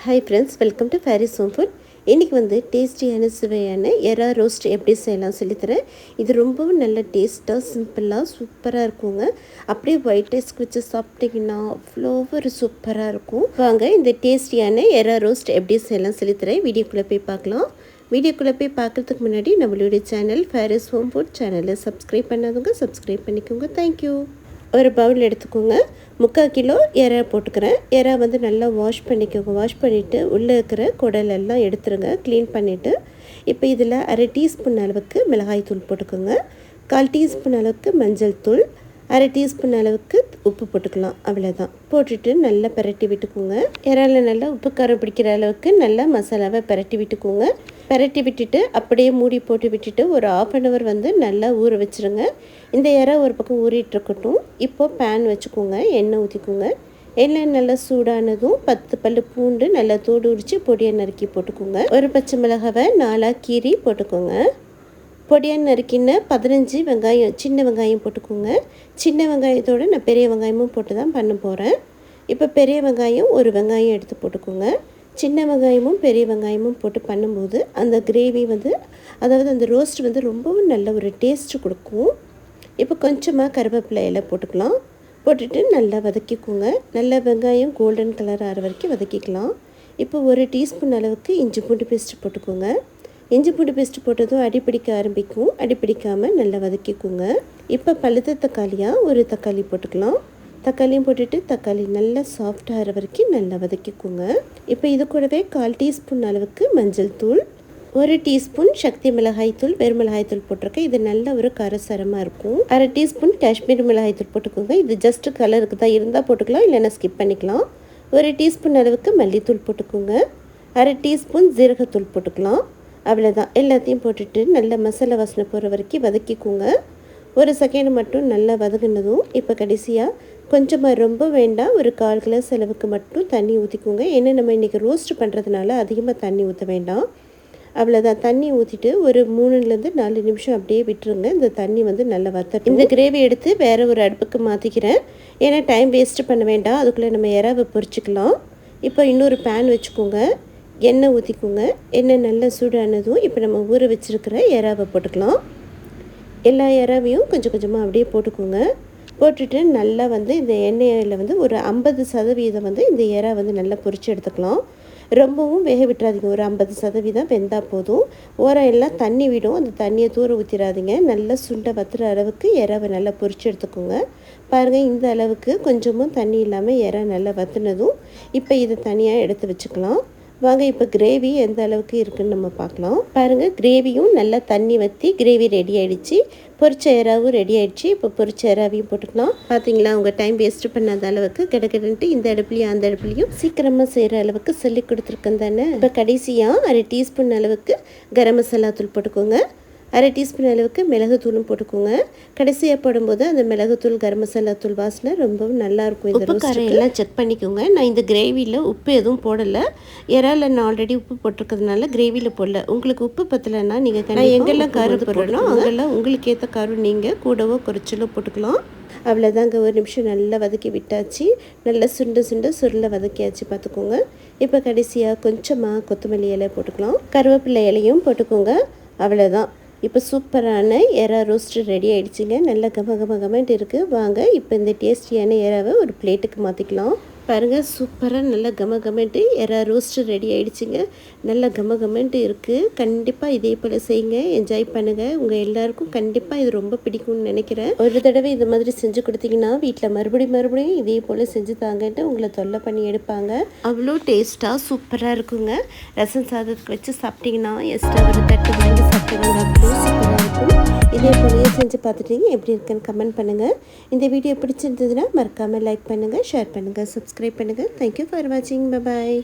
Hi friends, welcome to Faris home food. இன்றைக்கி வந்து டேஸ்டியான சுவையான எறா ரோஸ்ட் எப்படி செய்யலாம் சொல்லித்தரேன். இது ரொம்பவும் நல்ல டேஸ்ட்டாக சிம்பிளாக சூப்பராக இருக்குங்க. அப்படியே ஒயிட் ரைஸ்க்கு வச்சு சாப்பிட்டிங்கன்னா அவ்வளோ ஒரு சூப்பராக இருக்கும். வாங்க இந்த டேஸ்டியான எறா ரோஸ்ட் எப்படி செய்யலாம் சொல்லித்தரேன். வீடியோக்குள்ளே போய் பார்க்கலாம். வீடியோக்குள்ளே போய் பார்க்குறதுக்கு முன்னாடி நம்மளுடைய சேனல் ஃபேரிஸ் ஹோம் ஃபுட் சேனலை சப்ஸ்கிரைப் பண்ணாதவங்க சப்ஸ்கிரைப் பண்ணிக்கோங்க. தேங்க்யூ. ஒரு பவுல் எடுத்துக்கோங்க. 3/4 கிலோ எறா போட்டுக்கிறேன். எறா வந்து நல்லா வாஷ் பண்ணிக்கோங்க. வாஷ் பண்ணிவிட்டு உள்ளே இருக்கிற குடலெல்லாம் எடுத்துருங்க, க்ளீன் பண்ணிவிட்டு. இப்போ இதில் 1/2 டீஸ்பூன் அளவுக்கு மிளகாய் தூள் போட்டுக்கோங்க. 1/4 டீஸ்பூன் அளவுக்கு மஞ்சள் தூள், 1/2 டீஸ்பூன் அளவுக்கு உப்பு போட்டுக்கலாம். அவ்வளோதான். போட்டுட்டு நல்லா பரட்டி விட்டுக்கோங்க. இறால நல்லா உப்பு காரம் பிடிக்கிற அளவுக்கு நல்லா மசாலாவை பரட்டி விட்டுக்கோங்க. பரட்டி விட்டுட்டு அப்படியே மூடி போட்டு விட்டுட்டு ஒரு 1/2 அன் ஹவர் வந்து நல்லா ஊற வச்சுருங்க. இந்த இறா ஒரு பக்கம் ஊறிட்டுருக்கட்டும். இப்போது பேன் வச்சுக்கோங்க, எண்ணெய் ஊற்றிக்கோங்க. எண்ணெய் நல்லா சூடானதும் 10 பல் பூண்டு நல்லா தோடு உரித்து பொடியாக நறுக்கி போட்டுக்கோங்க. ஒரு பச்சை மிளகாவை 4 கீரி போட்டுக்கோங்க. பொடியாக நறுக்கின 15 வெங்காயம், சின்ன வெங்காயம் போட்டுக்கோங்க. சின்ன வெங்காயத்தோடு நான் பெரிய வெங்காயமும் போட்டு தான் பண்ண போகிறேன். இப்போ பெரிய வெங்காயம் ஒரு வெங்காயம் எடுத்து போட்டுக்கோங்க. சின்ன வெங்காயமும் பெரிய வெங்காயமும் போட்டு பண்ணும்போது அந்த கிரேவி வந்து, அதாவது அந்த ரோஸ்ட் வந்து ரொம்பவும் நல்ல ஒரு டேஸ்ட்டு கொடுக்கும். இப்போ கொஞ்சமாக கருவேப்பிலை இலை போட்டுக்கலாம். போட்டுட்டு நல்லா வதக்கிக்கோங்க. நல்லா வெங்காயம் கோல்டன் கலர் ஆகிற வரைக்கும் வதக்கிக்கலாம். இப்போ 1 டீஸ்பூன் அளவுக்கு இஞ்சி பூண்டு பேஸ்ட்டு போட்டுக்கோங்க. இஞ்சி பூண்டு பேஸ்ட்டு போட்டதும் அடிப்பிடிக்க ஆரம்பிக்கும். அடிப்பிடிக்காமல் நல்லா வதக்கிக்கோங்க. இப்போ பழுத்த தக்காளியாக ஒரு தக்காளி போட்டுக்கலாம். தக்காளியும் போட்டுட்டு தக்காளி நல்லா சாஃப்டாகிற வரைக்கும் நல்லா வதக்கிக்கோங்க. இப்போ இது கூடவே 1/4 டீஸ்பூன் அளவுக்கு மஞ்சள் தூள், 1 டீஸ்பூன் சக்தி மிளகாய் தூள், வெறும் மிளகாய் தூள் போட்டிருக்கேன். இது நல்ல ஒரு காரசாரமாக இருக்கும். 1/2 டீஸ்பூன் காஷ்மீர் மிளகாய் தூள் போட்டுக்கோங்க. இது ஜஸ்ட் கலருக்கு தான், இருந்தால் போட்டுக்கலாம், இல்லைன்னா ஸ்கிப் பண்ணிக்கலாம். 1 டீஸ்பூன் அளவுக்கு மல்லித்தூள் போட்டுக்கோங்க. 1/2 டீஸ்பூன் ஜீரகத்தூள் போட்டுக்கலாம். அவ்வளோதான். எல்லாத்தையும் போட்டுட்டு நல்லா மசாலா வாசனை போகிற வரைக்கும் வதக்கிக்கோங்க. ஒரு செகண்ட் மட்டும் நல்லா வதங்கினதும் இப்போ கடைசியாக கொஞ்சமாக, ரொம்ப வேண்டாம், ஒரு 1/4 கிளாஸ் அளவுக்கு மட்டும் தண்ணி ஊற்றிக்கோங்க. ஏன்னா நம்ம இன்றைக்கி ரோஸ்ட் பண்ணுறதுனால அதிகமாக தண்ணி ஊற்ற வேண்டாம். அவ்வளோதான். தண்ணி ஊற்றிட்டு ஒரு 3லேருந்து 4 நிமிஷம் அப்படியே விட்டுருங்க. இந்த தண்ணி வந்து நல்லா வத்தட்டும். இந்த கிரேவி எடுத்து வேறு ஒரு அடுப்புக்கு மாற்றிக்கிறேன். ஏன்னா டைம் வேஸ்ட்டு பண்ண வேண்டாம், அதுக்குள்ளே நம்ம இறாவை பொரிச்சிக்கலாம். இப்போ இன்னொரு பேன் வச்சுக்கோங்க. எண்ணெய் ஊற்றிக்கோங்க. எண்ணெய் நல்லா சூடானதும் இப்போ நம்ம ஊற வச்சுருக்கிற இறாவை போட்டுக்கலாம். எல்லா இறாவையும் கொஞ்சம் கொஞ்சமாக அப்படியே போட்டுக்கோங்க. போட்டுட்டு நல்லா வந்து இந்த எண்ணெயில் வந்து ஒரு 50% வந்து இந்த இறா வந்து நல்லா பொரித்து எடுத்துக்கலாம். ரொம்பவும் வேக விட்டுறாதீங்க. ஒரு 50% வெந்தால் போதும். ஓரம் எல்லாம் தண்ணி விடும், அந்த தண்ணியை தூர ஊற்றிடாதீங்க. நல்லா சுண்டை வத்துற அளவுக்கு இறாவை நல்லா பொரித்து எடுத்துக்கோங்க. பாருங்கள், இந்த அளவுக்கு கொஞ்சமும் தண்ணி இல்லாமல் இறா நல்லா வத்துனதும் இப்போ இதை தனியாக எடுத்து வச்சுக்கலாம். வாங்க இப்போ கிரேவி எந்த அளவுக்கு இருக்குதுன்னு நம்ம பார்க்கலாம். பாருங்கள், கிரேவியும் நல்லா தண்ணி வற்றி கிரேவி ரெடி ஆகிடுச்சு. பொரிச்ச இறாவும் ரெடி ஆகிடுச்சு. இப்போ பொரிச்ச இறாவையும் போட்டுக்கலாம். பார்த்தீங்களா, உங்கள் டைம் வேஸ்ட்டு பண்ணாத அளவுக்கு கிடக்கிட்டு இந்த அடுப்புலையும் அந்த அடுப்புலையும் சீக்கிரமாக செய்கிற அளவுக்கு சொல்லி கொடுத்துருக்கேன் தானே. இப்போ கடைசியாக 1/2 டீஸ்பூன் அளவுக்கு கரம் மசாலா தூள் போட்டுக்கோங்க. 1/2 டீஸ்பூன் அளவுக்கு மிளகுத்தூளும் போட்டுக்கோங்க. கடைசியாக போடும்போது அந்த மிளகுத்தூள் கரம் மசாலா தூள் வாசனை ரொம்பவும் நல்லாயிருக்கும். இந்த உப்பு எல்லாம் செக் பண்ணிக்கோங்க. நான் இந்த கிரேவியில் உப்பு எதுவும் போடலை. இறால நான் ஆல்ரெடி உப்பு போட்டிருக்கிறதுனால கிரேவியில் போடல. உங்களுக்கு உப்பு பத்தலைன்னா நீங்கள் நான் எங்கெல்லாம் காரம் போடுறோம் அங்கெல்லாம் உங்களுக்கு ஏற்ற காரம் நீங்கள் கூடவோ குறைச்சலோ போட்டுக்கலாம். அவ்வளோதாங்க. ஒரு நிமிஷம் நல்லா வதக்கி விட்டாச்சு. நல்லா சுருளை வதக்கியாச்சு பார்த்துக்கோங்க. இப்போ கடைசியாக கொஞ்சமாக கொத்தமல்லி இலை போட்டுக்கலாம். கருவேப்பிலை இலையும் போட்டுக்கோங்க. அவ்வளோதான். இப்போ சூப்பரான எறா ரோஸ்ட் ரெடி ஆகிடுச்சிங்க. நல்லா கமகமகமெண்ட் இருக்குது. வாங்க இப்போ இந்த டேஸ்டியான எறாவை ஒரு பிளேட்டுக்கு மாற்றிக்கலாம். பாருங்கள், சூப்பராக நல்லா கமகமெண்ட்டு எறா ரோஸ்ட் ரெடி ஆகிடுச்சிங்க. நல்லா கமகமெண்ட்டு இருக்குது. கண்டிப்பாக இதே போல் செய்யுங்க, என்ஜாய் பண்ணுங்கள். உங்கள் எல்லாருக்கும் கண்டிப்பாக இது ரொம்ப பிடிக்கும்னு நினைக்கிறேன். ஒரு தடவை இது மாதிரி செஞ்சு கொடுத்தீங்கன்னா வீட்டில் மறுபடியும் இதே போல் செஞ்சு தாங்கன்ட்டு உங்களை தொல்லை பண்ணி எடுப்பாங்க. அவ்வளோ டேஸ்ட்டாக சூப்பராக இருக்குங்க. ரசம் சாதத்துக்கு வச்சு சாப்பிட்டிங்கன்னா எக்ஸ்ட்ரா ஒரு தட்டு வாங்கி சாப்பிடுவாங்க. அவ்வளோ சூப்பராக இருக்கும். இதே போலயே செஞ்சு பார்த்துட்டீங்க, எப்படி இருக்குன்னு கமெண்ட் பண்ணுங்கள். இந்த வீடியோ பிடிச்சிருந்ததுன்னா மறக்காமல் லைக் பண்ணுங்கள், ஷேர் பண்ணுங்கள், சப்ஸ்கிரைப் பண்ணுங்கள். தேங்க்யூ ஃபார் வாட்சிங். Bye bye.